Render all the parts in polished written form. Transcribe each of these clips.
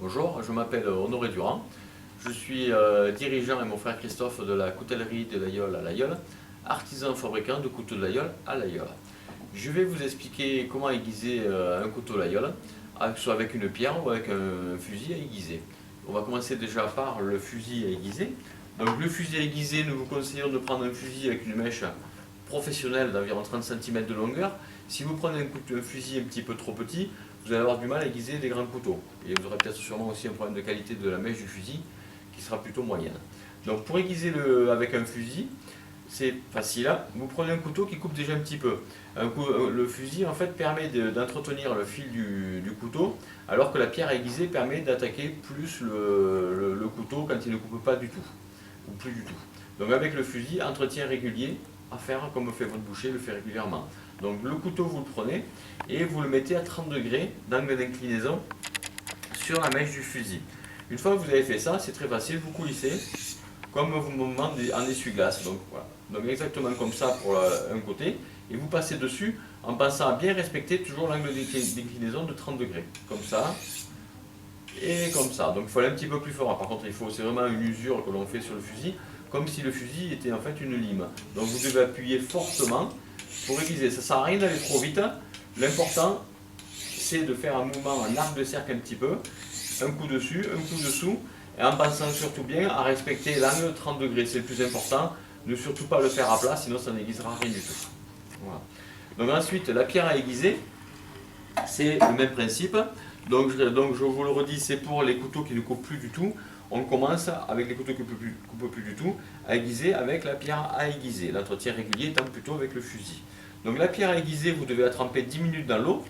Bonjour, je m'appelle Honoré Durand. Je suis dirigeant et mon frère Christophe de la coutellerie de l'Aïeul à l'Aïeul, artisan fabricant de couteaux de l'Aïeul à l'Aïeul. Je vais vous expliquer comment aiguiser un couteau l'Aïeul, soit avec une pierre ou avec un fusil à aiguiser. On va commencer déjà par le fusil à aiguiser. Donc le fusil à aiguiser, nous vous conseillons de prendre un fusil avec une mèche professionnelle d'environ 30 cm de longueur. Si vous prenez un fusil un petit peu trop petit, vous allez avoir du mal à aiguiser des grands couteaux. Et vous aurez peut-être sûrement aussi un problème de qualité de la mèche du fusil qui sera plutôt moyenne. Donc pour aiguiser avec un fusil, c'est facile. Vous prenez un couteau qui coupe déjà un petit peu. Le fusil en fait permet d'entretenir le fil du couteau, alors que la pierre à aiguiser permet d'attaquer plus le couteau quand il ne coupe pas du tout, ou plus du tout. Donc avec le fusil, entretien régulier à faire comme fait votre boucher, le fait régulièrement. Donc le couteau, vous le prenez et vous le mettez à 30 degrés d'angle d'inclinaison sur la mèche du fusil. Une fois que vous avez fait ça, c'est très facile, vous coulissez comme au moment en essuie-glace. Donc voilà. Donc exactement comme ça pour un côté, et vous passez dessus en pensant à bien respecter toujours l'angle d'inclinaison de 30 degrés. Comme ça et comme ça. Donc il faut aller un petit peu plus fort. Par contre, c'est vraiment une usure que l'on fait sur le fusil, comme si le fusil était en fait une lime. Donc vous devez appuyer fortement pour aiguiser. Ça ne sert à rien d'aller trop vite. L'important, c'est de faire un mouvement en arc de cercle un petit peu, un coup dessus, un coup dessous, et en pensant surtout bien à respecter l'angle de 30 degrés. C'est le plus important. Ne surtout pas le faire à plat, sinon ça n'aiguisera rien du tout. Voilà. Donc ensuite, la pierre à aiguiser, c'est le même principe. Donc je vous le redis, c'est pour les couteaux qui ne coupent plus du tout. On commence avec les couteaux qui ne coupent plus du tout à aiguiser avec la pierre à aiguiser. L'entretien régulier étant plutôt avec le fusil. Donc la pierre à aiguiser, vous devez la tremper 10 minutes dans l'eau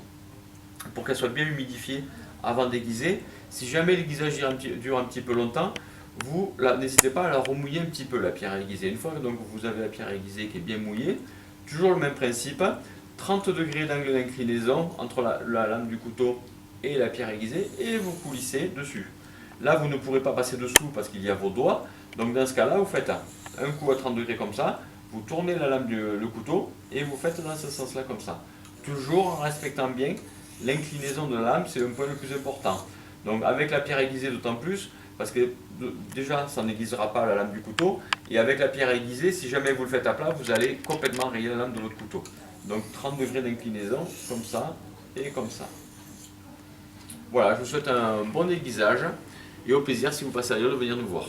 pour qu'elle soit bien humidifiée avant d'aiguiser. Si jamais l'aiguisage dure un petit peu longtemps, vous n'hésitez pas à la remouiller un petit peu, la pierre à aiguiser. Une fois que donc, vous avez la pierre à aiguiser qui est bien mouillée, toujours le même principe, 30 degrés d'angle d'inclinaison entre la lame du couteau et la pierre aiguisée, et vous coulissez dessus. Là, vous ne pourrez pas passer dessous parce qu'il y a vos doigts. Donc dans ce cas-là, vous faites un coup à 30 degrés comme ça, vous tournez la lame le couteau et vous faites dans ce sens-là comme ça. Toujours en respectant bien l'inclinaison de la lame, c'est le point le plus important. Donc avec la pierre aiguisée d'autant plus, parce que déjà ça n'aiguisera pas la lame du couteau, et avec la pierre aiguisée, si jamais vous le faites à plat, vous allez complètement rayer la lame de votre couteau. Donc 30 degrés d'inclinaison, comme ça et comme ça. Voilà, je vous souhaite un bon aiguisage et au plaisir si vous passez à l'heure de venir nous voir.